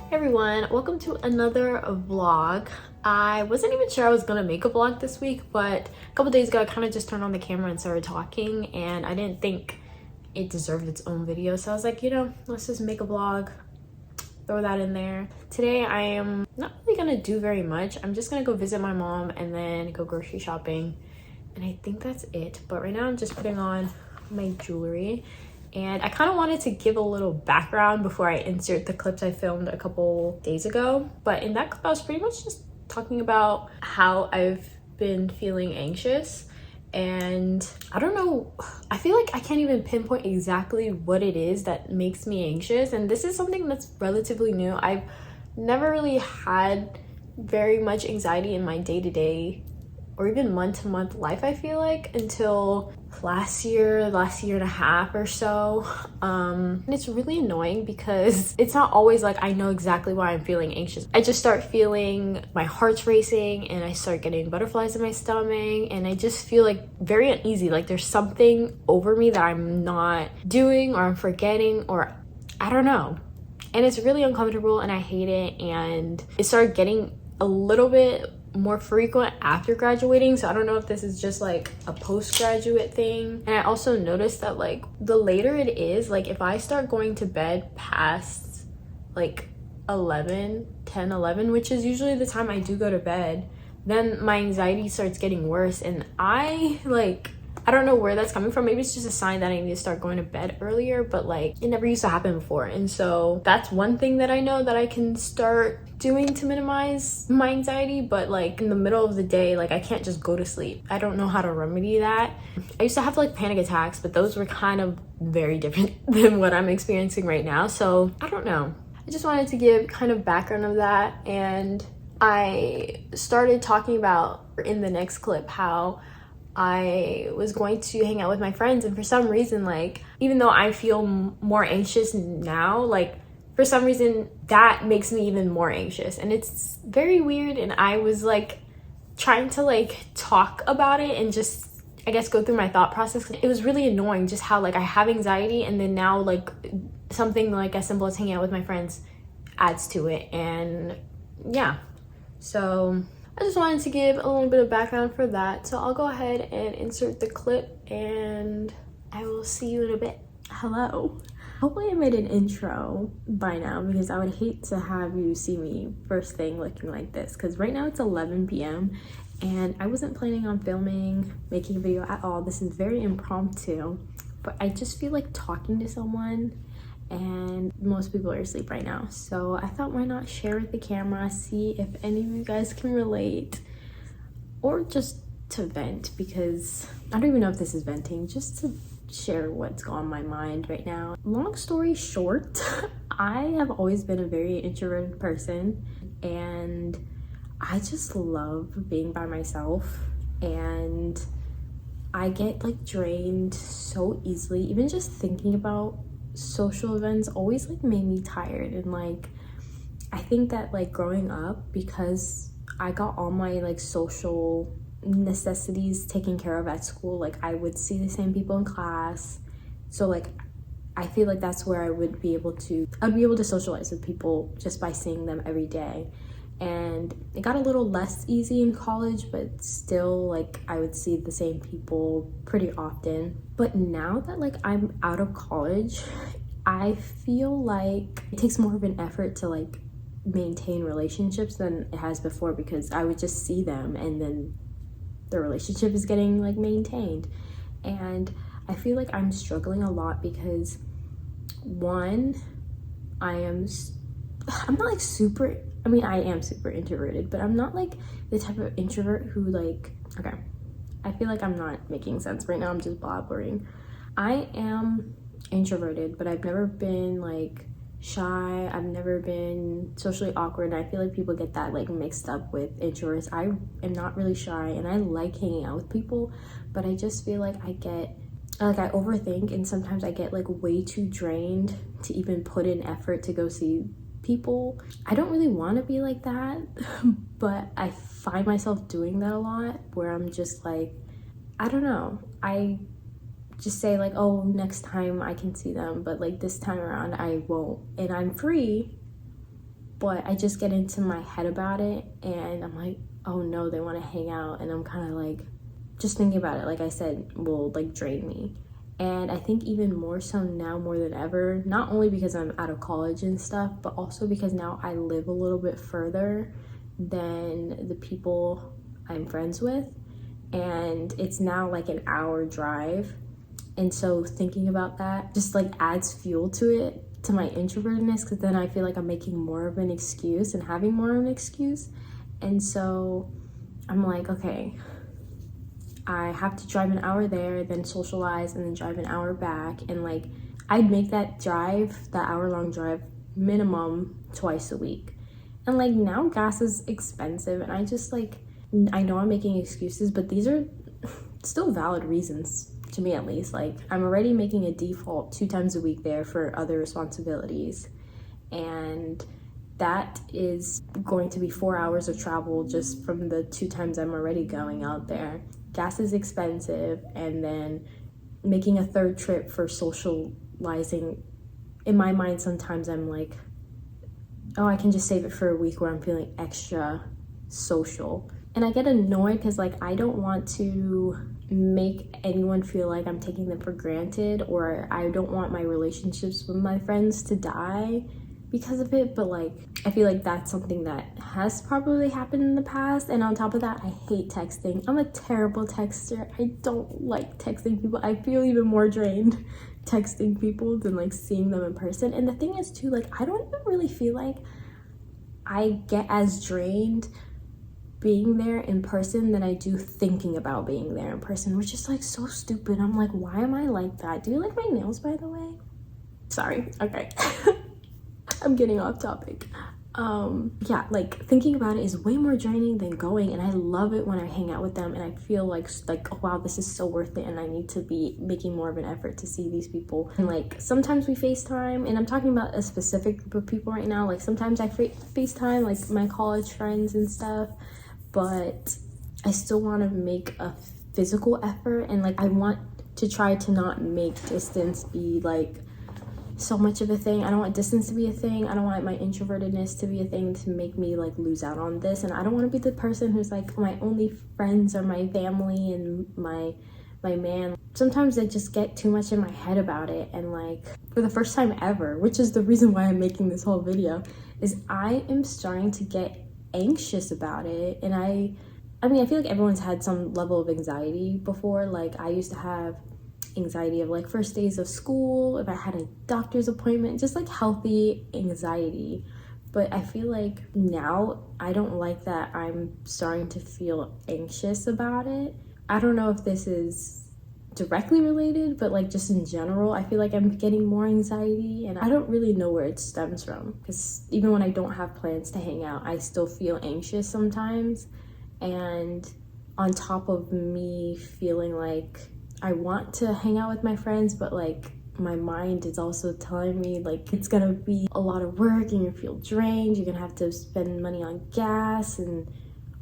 Hey everyone, welcome to another vlog. I wasn't even sure I was gonna make a vlog this week, but a couple days ago I kind of just turned on the camera and started talking, and I didn't think it deserved its own video, so I was like, you know, let's just make a vlog, throw that in there. Today I am not really gonna do very much. I'm just gonna go visit my mom and then go grocery shopping, and I think that's it. But right now I'm just putting on my jewelry. And I kind of wanted to give a little background before I insert the clips I filmed a couple days ago. But in that clip, I was pretty much just talking about how I've been feeling anxious. And I don't know, I feel like I can't even pinpoint exactly what it is that makes me anxious. And this is something that's relatively new. I've never really had very much anxiety in my day-to-day or even month-to-month life, I feel like, until last year and a half or so. And it's really annoying because it's not always like I know exactly why I'm feeling anxious. I just start feeling my heart's racing and I start getting butterflies in my stomach, and I just feel like very uneasy, like there's something over me that I'm not doing or I'm forgetting, or I don't know. And it's really uncomfortable and I hate it, and it started getting a little bit more frequent after graduating, so I don't know if this is just like a postgraduate thing. And I also noticed that like the later it is, like if I start going to bed past like 10, 11, which is usually the time I do go to bed, then my anxiety starts getting worse. And I don't know where that's coming from. Maybe it's just a sign that I need to start going to bed earlier, but like it never used to happen before. And so that's one thing that I know that I can start doing to minimize my anxiety. But like in the middle of the day, like I can't just go to sleep. I don't know how to remedy that. I used to have like panic attacks, but those were kind of very different than what I'm experiencing right now. So I don't know. I just wanted to give kind of background of that. And I started talking about in the next clip how I was going to hang out with my friends, and for some reason, like even though I feel more anxious now, like for some reason that makes me even more anxious, and it's very weird. And I was like trying to like talk about it and just I guess go through my thought process. It was really annoying just how like I have anxiety, and then now like something like as simple as hanging out with my friends adds to it. And yeah, so I just wanted to give a little bit of background for that. So I'll go ahead and insert the clip and I will see you in a bit. Hello. Hopefully I made an intro by now, because I would hate to have you see me first thing looking like this, because right now it's 11 p.m. and I wasn't planning on making a video at all. This is very impromptu, but I just feel like talking to someone, and most people are asleep right now. So I thought, why not share with the camera, see if any of you guys can relate, or just to vent, because I don't even know if this is venting, just to share what's on my mind right now. Long story short, I have always been a very introverted person, and I just love being by myself, and I get like drained so easily. Even just thinking about social events always like made me tired. And like I think that like growing up, because I got all my like social necessities taken care of at school, like I would see the same people in class, so like I feel like that's where I'd be able to socialize with people just by seeing them every day. And it got a little less easy in college, but still like I would see the same people pretty often. But now that like I'm out of college, I feel like it takes more of an effort to like maintain relationships than it has before, because I would just see them and then the relationship is getting like maintained. And I feel like I'm struggling a lot because one, I'm not like super, I mean, I am super introverted, but I'm not like the type of introvert who like, okay, I feel like I'm not making sense right now, I'm just blabbering. I am introverted, but I've never been like shy, I've never been socially awkward, and I feel like people get that like mixed up with introverts. I am not really shy and I like hanging out with people, but I just feel like I overthink, and sometimes I get like way too drained to even put in effort to go see people. I don't really want to be like that, but I find myself doing that a lot, where I'm just like, I don't know, I just say like, oh, next time I can see them, but like this time around I won't. And I'm free but I just get into my head about it and I'm like, oh no, they want to hang out, and I'm kind of like, just thinking about it, like I said, will like drain me. And I think even more so now, more than ever, not only because I'm out of college and stuff, but also because now I live a little bit further than the people I'm friends with, and it's now like an hour drive. And so thinking about that just like adds fuel to it, to my introvertedness, because then I feel like I'm making more of an excuse and having more of an excuse. And so I'm like, okay, I have to drive an hour there, then socialize, and then drive an hour back. And like, I'd make that drive, that hour-long drive, minimum twice a week. And like, now gas is expensive, and I just like, I know I'm making excuses, but these are still valid reasons to me, at least. Like, I'm already making a default 2 times a week there for other responsibilities, and that is going to be 4 hours of travel just from the 2 times I'm already going out there. Gas is expensive, and then making a 3rd trip for socializing, in my mind sometimes I'm like, oh, I can just save it for a week where I'm feeling extra social. And I get annoyed because like, I don't want to make anyone feel like I'm taking them for granted, or I don't want my relationships with my friends to die because of it. But like, I feel like that's something that has probably happened in the past. And on top of that, I hate texting. I'm a terrible texter. I don't like texting people. I feel even more drained texting people than like seeing them in person. And the thing is too, like, I don't even really feel like I get as drained being there in person than I do thinking about being there in person, which is like so stupid. I'm like, why am I like that? Do you like my nails, by the way? Sorry. Okay. I'm getting off topic. Yeah, like, thinking about it is way more draining than going, and I love it when I hang out with them and I feel like oh, wow, this is so worth it, and I need to be making more of an effort to see these people. And like, sometimes we FaceTime, and I'm talking about a specific group of people right now. Like, sometimes I FaceTime like my college friends and stuff, but I still want to make a physical effort, and like, I want to try to not make distance be like so much of a thing. I don't want distance to be a thing. I don't want my introvertedness to be a thing to make me like lose out on this. And I don't want to be the person who's like, my only friends are my family and my man. Sometimes I just get too much in my head about it, and like, for the first time ever, which is the reason why I'm making this whole video, is I am starting to get anxious about it. And I mean, I feel like everyone's had some level of anxiety before. Like, I used to have anxiety of like first days of school, if I had a doctor's appointment, just like healthy anxiety. But I feel like now I don't like that I'm starting to feel anxious about it. I don't know if this is directly related, but like, just in general, I feel like I'm getting more anxiety, and I don't really know where it stems from, because even when I don't have plans to hang out, I still feel anxious sometimes. And on top of me feeling like I want to hang out with my friends, but like, my mind is also telling me like, it's gonna be a lot of work and you feel drained, you're gonna have to spend money on gas and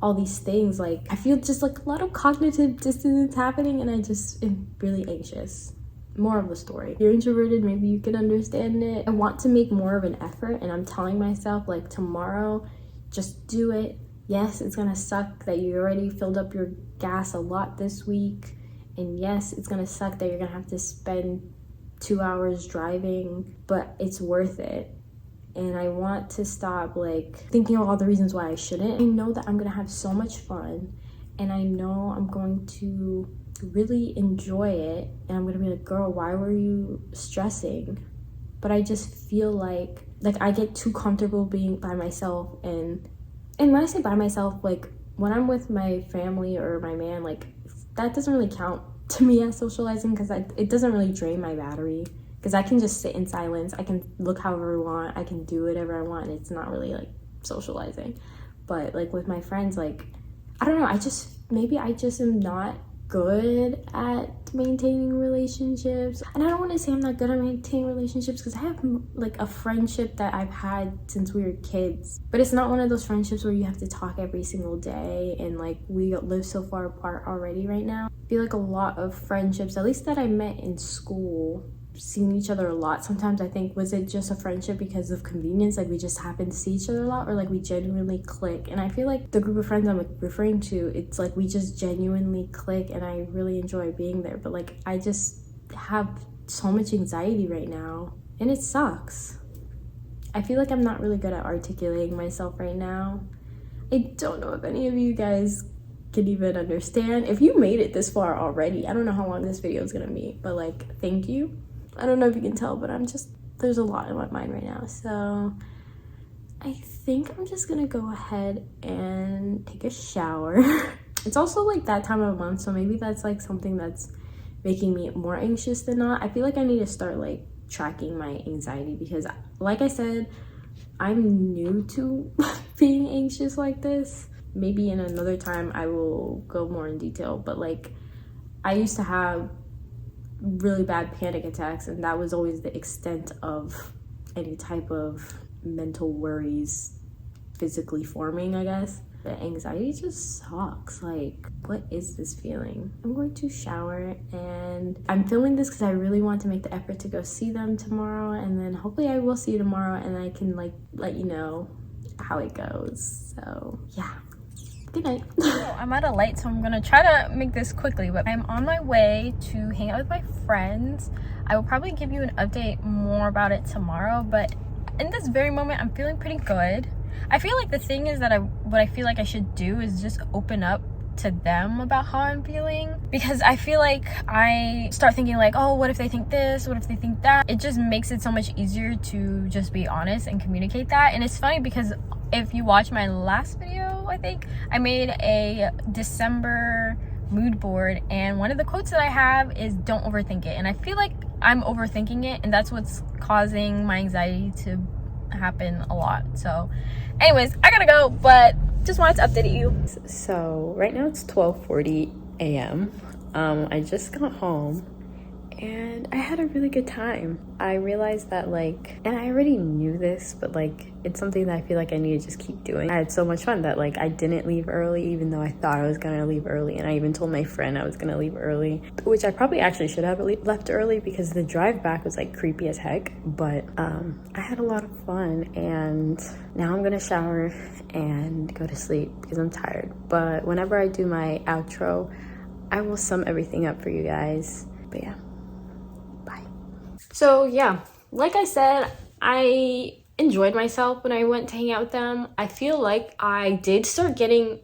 all these things. Like, I feel just like a lot of cognitive dissonance happening, and I just am really anxious. More of a story. If you're introverted, maybe you can understand it. I want to make more of an effort, and I'm telling myself like, tomorrow, just do it. Yes, it's gonna suck that you already filled up your gas a lot this week. And yes, it's gonna suck that you're gonna have to spend 2 hours driving, but it's worth it. And I want to stop like thinking of all the reasons why I shouldn't. I know that I'm gonna have so much fun, and I know I'm going to really enjoy it. And I'm gonna be like, girl, why were you stressing? But I just feel like I get too comfortable being by myself. And when I say by myself, like, when I'm with my family or my man, like, that doesn't really count to me as socializing, because it doesn't really drain my battery, because I can just sit in silence, I can look however I want, I can do whatever I want, and it's not really like socializing. But like, with my friends, like, I don't know, maybe I just am not good at maintaining relationships. And I don't want to say I'm not good at maintaining relationships, because I have like a friendship that I've had since we were kids, but it's not one of those friendships where you have to talk every single day, and like, we live so far apart already right now. I feel like a lot of friendships, at least that I met in school, seen each other a lot. Sometimes I think, was it just a friendship because of convenience? Like we just happen to see each other a lot, or like we genuinely click. And I feel like the group of friends I'm referring to, it's like we just genuinely click and I really enjoy being there. But like I just have so much anxiety right now and it sucks. I feel like I'm not really good at articulating myself right now. I don't know if any of you guys can even understand. If you made it this far already, I don't know how long this video is gonna be, but like, thank you. I don't know if you can tell, but there's a lot in my mind right now. So I think I'm just gonna go ahead and take a shower. It's also like that time of month, so maybe that's like something that's making me more anxious than not. I feel like I need to start like tracking my anxiety because like I said, I'm new to being anxious like this. Maybe in another time I will go more in detail, but like I used to have really bad panic attacks and that was always the extent of any type of mental worries physically forming, I guess. The anxiety just sucks. Like, what is this feeling? I'm going to shower and I'm filming this because I really want to make the effort to go see them tomorrow, and then hopefully I will see you tomorrow and I can like let you know how it goes. So yeah, good night. I'm at a light, so I'm gonna try to make this quickly, but I'm on my way to hang out with my friends. I will probably give you an update more about it tomorrow, but in this very moment I'm feeling pretty good. I feel like the thing is that what I feel like I should do is just open up to them about how I'm feeling, because I feel like I start thinking like, oh, what if they think this, what if they think that? It just makes it so much easier to just be honest and communicate that. And it's funny because if you watch my last video, I think I made a December mood board, and one of the quotes that I have is don't overthink it. And I feel like I'm overthinking it, and that's what's causing my anxiety to happen a lot. So anyways, I gotta go, but just wanted to update you. So right now it's 12:40 a.m. I just got home and I had a really good time. I realized that like, and I already knew this, but like it's something that I feel like I need to just keep doing. I had so much fun that like I didn't leave early, even though I thought I was gonna leave early, and I even told my friend I was gonna leave early, which I probably actually should have left early because the drive back was like creepy as heck. But I had a lot of fun, and now I'm gonna shower and go to sleep because I'm tired. But whenever I do my outro, I will sum everything up for you guys. But yeah, bye. So yeah, like I said, I enjoyed myself when I went to hang out with them. I feel like I did start getting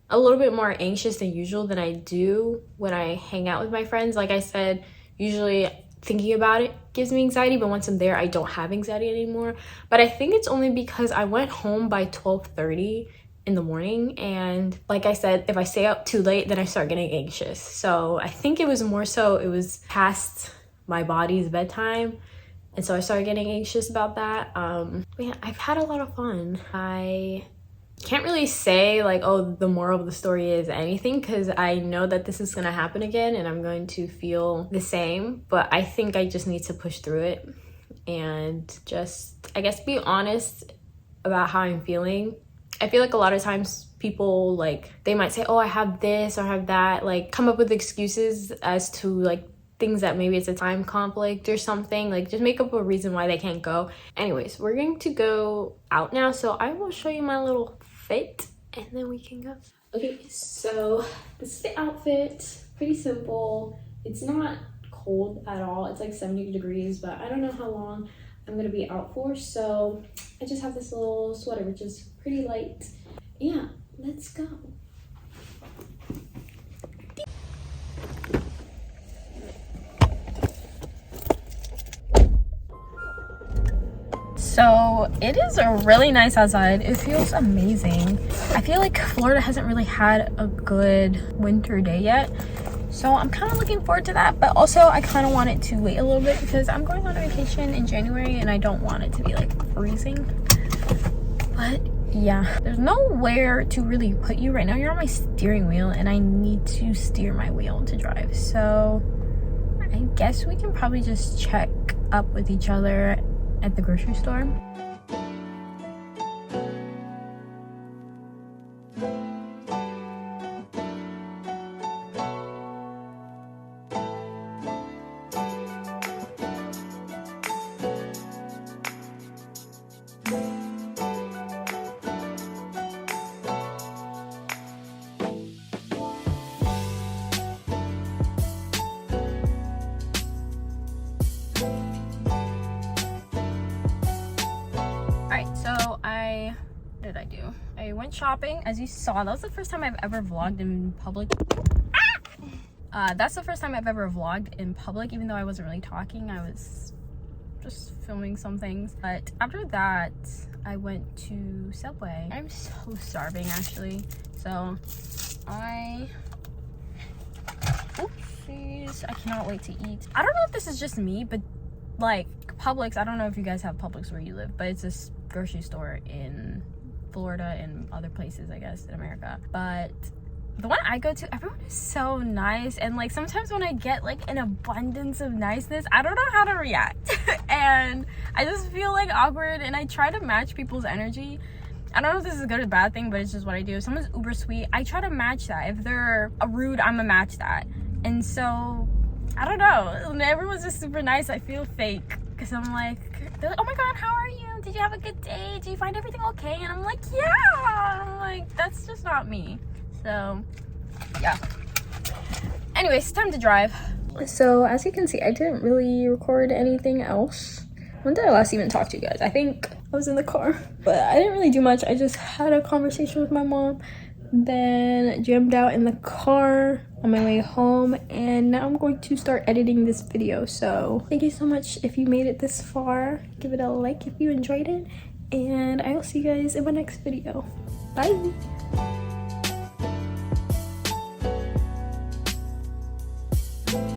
a little bit more anxious than usual than I do when I hang out with my friends. Like I said, usually thinking about it gives me anxiety, but once I'm there, I don't have anxiety anymore. But I think it's only because I went home by 12:30 in the morning, and like I said, if I stay up too late, then I start getting anxious. So I think it was more so it was past my body's bedtime, and so I started getting anxious about that. But yeah, I've had a lot of fun. I can't really say like, oh, the moral of the story is anything, because I know that this is gonna happen again and I'm going to feel the same, but I think I just need to push through it and just, I guess, be honest about how I'm feeling. I feel like a lot of times people like, they might say, oh, I have this or I have that, like come up with excuses as to like things that maybe it's a time conflict or something, like just make up a reason why they can't go. Anyways, we're going to go out now, so I will show you my little fit and then we can go. Okay, so this is the outfit. Pretty simple. It's not cold at all. It's like 70 degrees, but I don't know how long I'm gonna be out for, so I just have this little sweater which is pretty light. Yeah, let's go. So it is really nice outside. It feels amazing. I feel like Florida hasn't really had a good winter day yet, so I'm kind of looking forward to that. But also I kind of want it to wait a little bit because I'm going on a vacation in January and I don't want it to be like freezing. But yeah, there's nowhere to really put you right now. You're on my steering wheel and I need to steer my wheel to drive, so I guess we can probably just check up with each other at the grocery store. what did I do? I went shopping. As you saw, that was the first time I've ever vlogged in public. That's the first time I've ever vlogged in public, even though I wasn't really talking. I was just filming some things. But after that, I went to Subway. I'm so starving, actually. So oopsies, I cannot wait to eat. I don't know if this is just me, but like Publix, I don't know if you guys have Publix where you live, but it's this grocery store in Florida and other places, I guess, in America. But the one I go to, everyone is so nice, and like sometimes when I get like an abundance of niceness, I don't know how to react and I just feel like awkward, and I try to match people's energy. I don't know if this is a good or bad thing, but it's just what I do. If someone's uber sweet, I try to match that. If they're rude, I'm gonna match that. And so I don't know, when everyone's just super nice, I feel fake, because I'm like, they're like, oh my god, how are you? Did you have a good day? Did you find everything okay? And I'm like, yeah. I'm like, that's just not me. So yeah, anyways, it's time to drive. So as you can see, I didn't really record anything else. When did I last even talk to you guys? I think I was in the car, but I didn't really do much. I just had a conversation with my mom, then jammed out in the car on my way home, and now I'm going to start editing this video. So thank you so much if you made it this far. Give it a like if you enjoyed it, and I will see you guys in my next video. Bye.